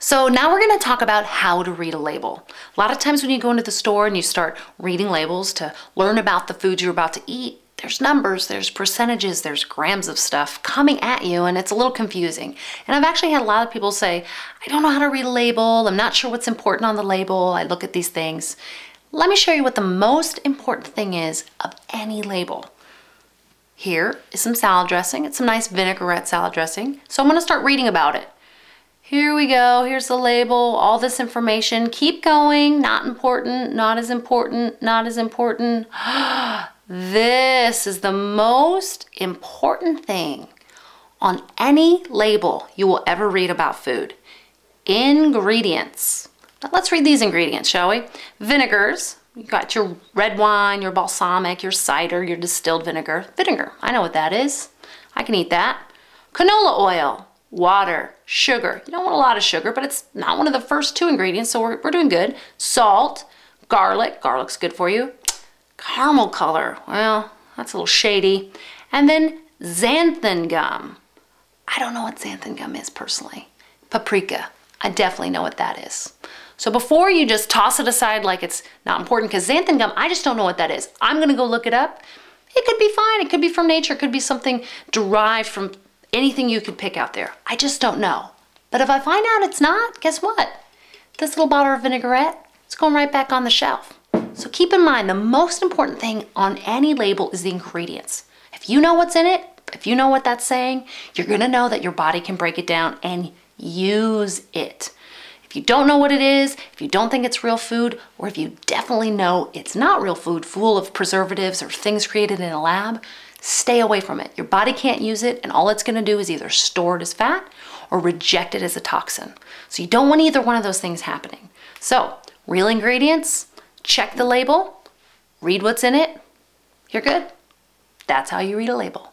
So now we're going to talk about how to read a label. A lot of times when you go into the store and you start reading labels to learn about the food you're about to eat, there's numbers, there's percentages, there's grams of stuff coming at you, and it's a little confusing. And I've actually had a lot of people say, I don't know how to read a label, I'm not sure what's important on the label, I look at these things. Let me show you what the most important thing is of any label. Here is some salad dressing. It's some nice vinaigrette salad dressing. So I'm going to start reading about it. Here we go, here's the label, all this information. Keep going, not important, not as important, not as important. This is the most important thing on any label you will ever read about food. Ingredients. Now let's read these ingredients, shall we? Vinegars. You got your red wine, your balsamic, your cider, your distilled vinegar. Vinegar, I know what that is. I can eat that. Canola oil. Water, sugar. You don't want a lot of sugar, but it's not one of the first two ingredients, so we're doing good. Salt, garlic. Garlic's good for you. Caramel color. Well, that's a little shady. And then xanthan gum. I don't know what xanthan gum is personally. Paprika. I definitely know what that is. So before you just toss it aside like it's not important, because xanthan gum, I just don't know what that is. I'm going to go look it up. It could be fine. It could be from nature. It could be something derived from anything you could pick out there. I just don't know. But if I find out it's not, guess what? This little bottle of vinaigrette, it's going right back on the shelf. So keep in mind, the most important thing on any label is the ingredients. If you know what's in it, if you know what that's saying, you're gonna know that your body can break it down and use it. If you don't know what it is, if you don't think it's real food, or if you definitely know it's not real food, full of preservatives or things created in a lab, stay away from it. Your body can't use it, and all it's gonna do is either store it as fat or reject it as a toxin. So you don't want either one of those things happening. So, real ingredients, check the label, read what's in it, you're good. That's how you read a label.